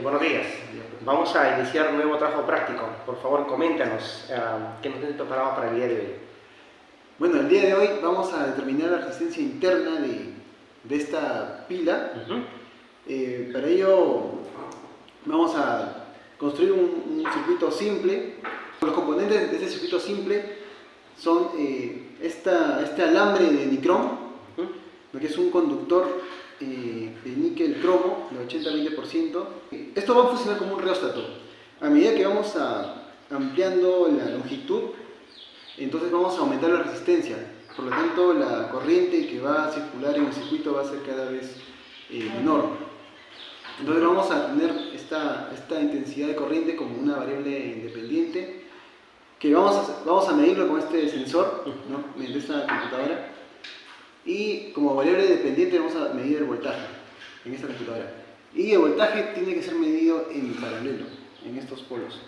Buenos días. Vamos a iniciar un nuevo trabajo práctico. Por favor, coméntanos qué nos tienes preparado para el día de hoy. Bueno, el día de hoy vamos a determinar la resistencia interna de esta pila. Para ello vamos a construir un circuito simple. Los componentes de este circuito simple son este alambre de nicrón, que es un conductor de níquel cromo de 80-20%. Esto va a funcionar como un reóstato. A medida que vamos ampliando la longitud, entonces vamos a aumentar la resistencia. Por lo tanto, la corriente que va a circular en el circuito va a ser cada vez menor. Entonces vamos a tener esta intensidad de corriente como una variable independiente, que vamos a medirlo con este sensor, ¿no?, mediante esta computadora. Y como variable dependiente vamos a medir el voltaje en esta computadora. Y el voltaje tiene que ser medido en paralelo, en estos polos.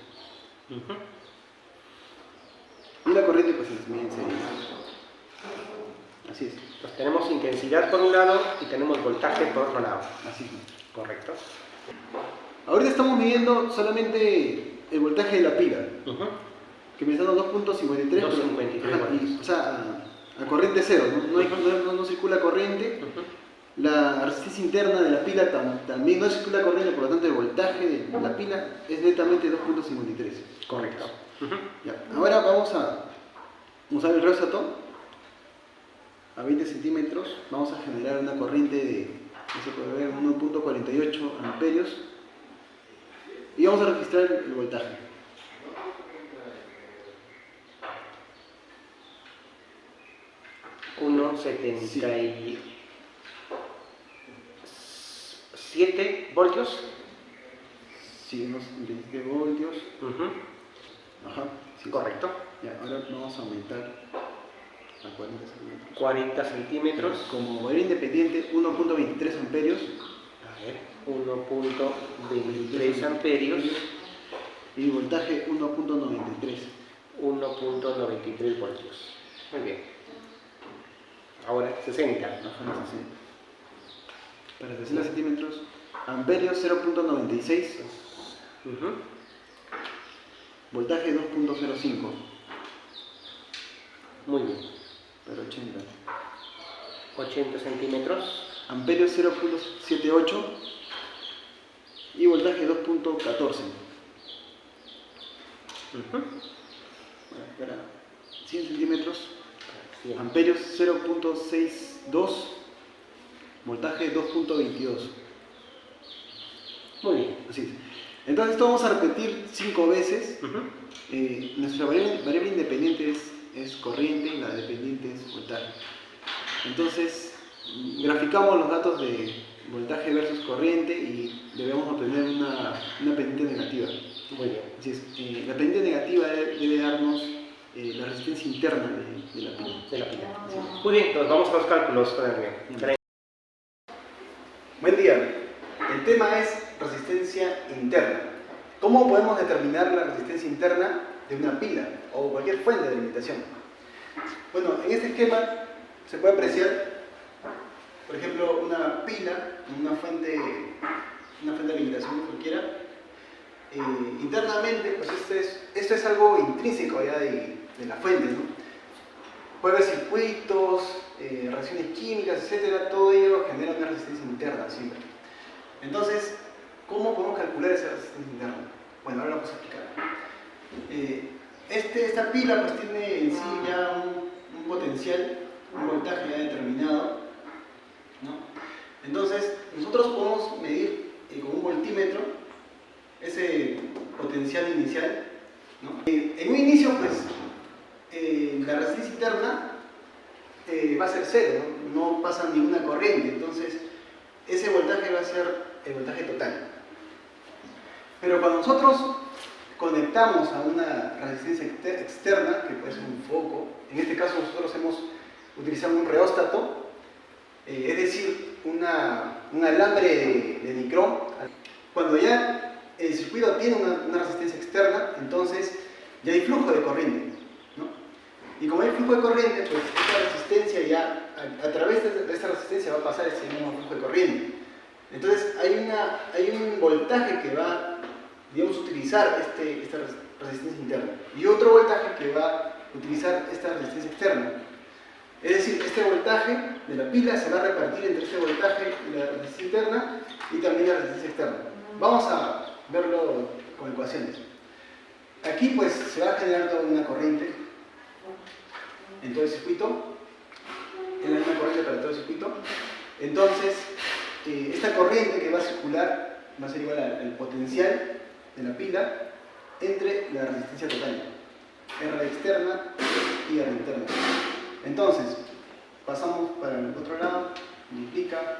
Y la corriente pues es mide en serie. Así es. Pues tenemos intensidad por un lado y tenemos voltaje por otro lado. Así es. Correcto. Ahorita estamos midiendo solamente el voltaje de la pila, que me está dando 2.53. 2.53. O sea, a corriente cero, no circula corriente. La resistencia interna de la pila también no circula corriente, por lo tanto el voltaje de la pila es netamente 2.53. Correcto. Ya. Ahora vamos a usar el reóstato a 20 centímetros. Vamos a generar una corriente de 1.48 amperios y vamos a registrar el voltaje. Unos 77 voltios. Sí, unos 27 voltios. Ajá, sí, correcto. Ya, ahora vamos a aumentar a 40 centímetros. 40 centímetros. Como variable independiente, 1.23 amperios. A ver, 1.23 amperios. Y voltaje 1.93. 1.93 voltios. Muy bien. Ahora 60. Ajá, 60. Para 60 centímetros, amperios 0.96. Voltaje 2.05. Muy bien. Para 80. 80 centímetros. Amperios 0.78. Y voltaje 2.14. Para 100 centímetros. Amperios 0.62. Voltaje 2.22. Muy bien. Así es. Entonces esto vamos a repetir 5 veces. Nuestra variable independiente es corriente y la dependiente es voltaje. Entonces graficamos los datos de voltaje versus corriente y debemos obtener una pendiente negativa. Muy bien. Así es. La pendiente negativa debe darnos la resistencia interna de la pila. Muy bien, entonces vamos a los cálculos. Buen día. El tema es resistencia interna. ¿Cómo podemos determinar la resistencia interna de una pila o cualquier fuente de alimentación? Bueno, en este esquema se puede apreciar, por ejemplo, una pila, una fuente de alimentación cualquiera. Internamente, pues esto es algo intrínseco ya de la fuente, ¿no? Puede haber circuitos, reacciones químicas, etcétera. Todo ello genera una resistencia interna siempre. Entonces, ¿cómo podemos calcular esa resistencia interna? Bueno, ahora lo vamos a explicar. Esta pila pues tiene en sí ya un potencial, un voltaje ya determinado, ¿no? Entonces, nosotros podemos medir con un voltímetro ese potencial inicial, ¿no? En un inicio, pues, la resistencia interna va a ser cero, no pasa ninguna corriente, entonces ese voltaje va a ser el voltaje total. Pero cuando nosotros conectamos a una resistencia externa, que puede ser un foco, en este caso nosotros hemos utilizado un reóstato, es decir, un alambre de nicrón. Cuando ya el circuito tiene una resistencia externa, entonces ya hay flujo de corriente, ¿no? Y como hay flujo de corriente, pues esta resistencia ya, a través de esta resistencia va a pasar ese mismo flujo de corriente. Entonces hay un voltaje que va, digamos, a utilizar esta resistencia interna y otro voltaje que va a utilizar esta resistencia externa. Es decir, este voltaje de la pila se va a repartir entre este voltaje de la resistencia interna y también la resistencia externa. Vamos a verlo con ecuaciones. Aquí pues se va a generar toda una corriente en todo el circuito, en la misma corriente para todo el circuito. Entonces, esta corriente que va a circular va a ser igual al potencial de la pila entre la resistencia total, R externa y R interna. Entonces, pasamos para el otro lado, multiplica,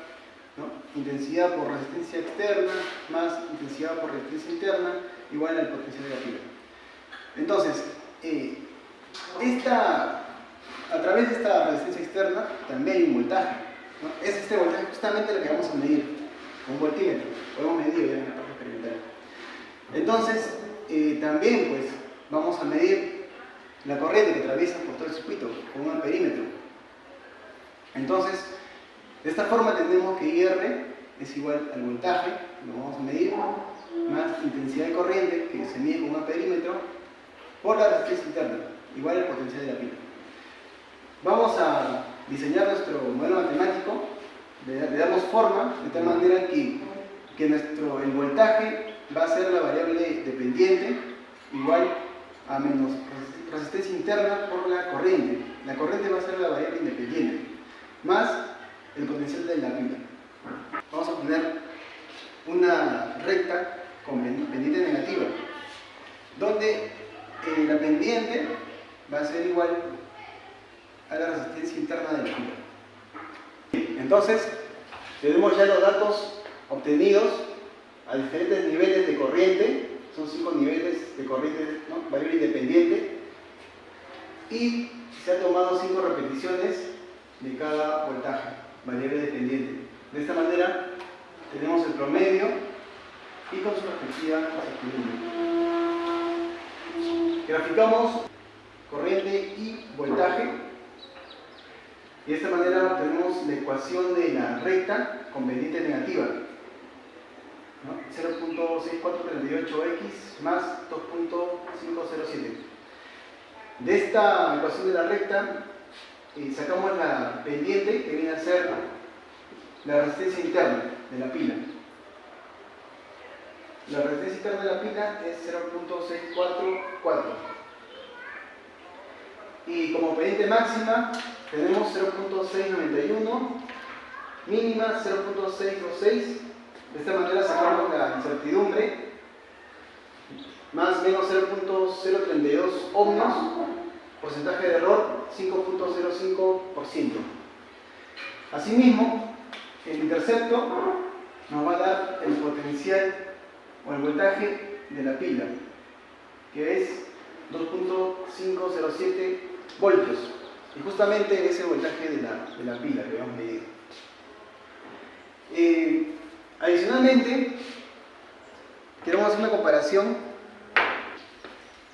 ¿no? Intensidad por resistencia externa más intensidad por resistencia interna igual al potencial de la pila. Entonces, a través de esta resistencia externa también hay un voltaje, ¿no? Es este voltaje justamente lo que vamos a medir con un voltímetro, lo hemos medido ya en la parte experimental. Entonces, también pues vamos a medir la corriente que atraviesa por todo el circuito con un amperímetro. Entonces, de esta forma tenemos que IR es igual al voltaje, lo vamos a medir, más intensidad de corriente que se mide con un amperímetro por la resistencia interna, igual al potencial de la pila. Vamos a diseñar nuestro modelo matemático, le damos forma de tal manera que el voltaje va a ser la variable dependiente igual a menos resistencia interna por la corriente. La corriente va a ser la variable independiente, más el potencial de la pila. Vamos a poner una recta con pendiente negativa, donde la pendiente va a ser igual a la resistencia interna de la pila. Entonces, tenemos ya los datos obtenidos a diferentes niveles de corriente, son 5 niveles de corriente, ¿no? Variable independiente, y se han tomado 5 repeticiones de cada voltaje, variable dependiente. De esta manera tenemos el promedio y con su respectiva incertidumbre. Graficamos corriente y voltaje y de esta manera obtenemos la ecuación de la recta con pendiente negativa, ¿no? 0.6438x más 2.507. De esta ecuación de la recta sacamos la pendiente que viene a ser la resistencia interna de la pila. La resistencia interna de la pila es 0.644 y como pendiente máxima tenemos 0.691, mínima 0.626. De esta manera sacamos la incertidumbre más menos 0.032 ohmios, porcentaje de error 5.05%. Asimismo, el intercepto nos va a dar el potencial o el voltaje de la pila, que es 2.507 voltios, y justamente ese voltaje de la pila que habíamos medido. Adicionalmente, queremos hacer una comparación.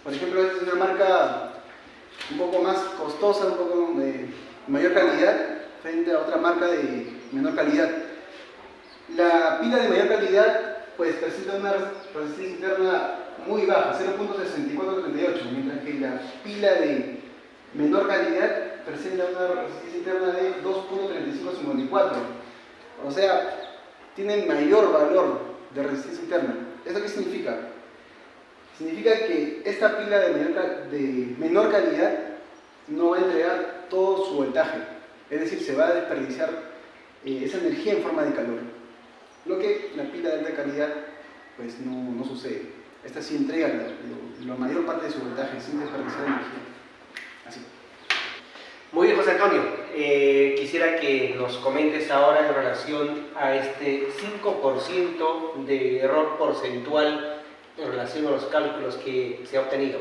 Por ejemplo, esta es una marca un poco más costosa, un poco de mayor calidad frente a otra marca de menor calidad. La pila de mayor calidad pues presenta una resistencia interna muy baja, 0.6438, mientras que la pila de menor calidad presenta una resistencia interna de 2.3554. O sea, tiene mayor valor de resistencia interna. ¿Esto qué significa? Significa que esta pila de menor calidad no va a entregar todo su voltaje, es decir, se va a desperdiciar esa energía en forma de calor, lo que la pila de alta calidad pues no sucede. Esta sí entrega la mayor parte de su voltaje sin desperdiciar energía. Así. Muy bien, José Antonio. Quisiera que nos comentes ahora en relación a este 5% de error porcentual en relación a los cálculos que se ha obtenido.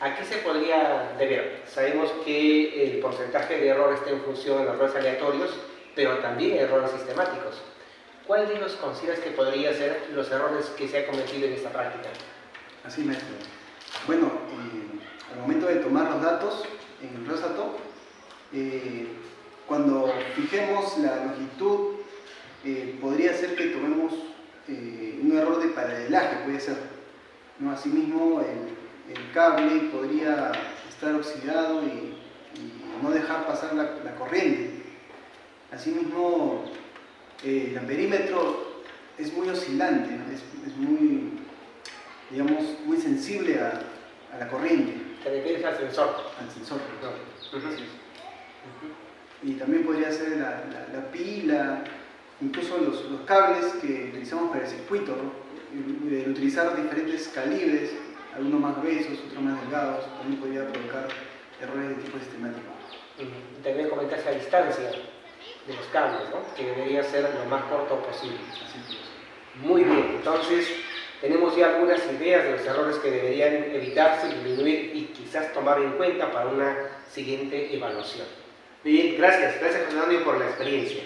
¿A qué se podría deber? Sabemos que el porcentaje de error está en función de los errores aleatorios, pero también errores sistemáticos. ¿Cuál de ellos consideras que podría ser los errores que se ha cometido en esta práctica? Así, maestro. Bueno, al momento de tomar los datos en el Rosato, cuando fijemos la longitud podría ser que tomemos un error de paralelaje, puede ser, ¿no? Asimismo, el cable podría estar oxidado y no dejar pasar la corriente. Asimismo, el amperímetro es muy oscilante, ¿no? Es muy, digamos, muy sensible a la corriente. Te refieres al sensor. Al sensor. No. Así es. Y también podría ser la pila, incluso los cables que utilizamos para el circuito, ¿no? El utilizar diferentes calibres, algunos más gruesos, otros más delgados, también podría provocar errores de tipo sistemático. Y también comentaste la distancia de los cables, ¿no? Que debería ser lo más corto posible. Así es. Muy bien, entonces tenemos ya algunas ideas de los errores que deberían evitarse, disminuir y quizás tomar en cuenta para una siguiente evaluación. Muy bien, gracias José Antonio por la experiencia.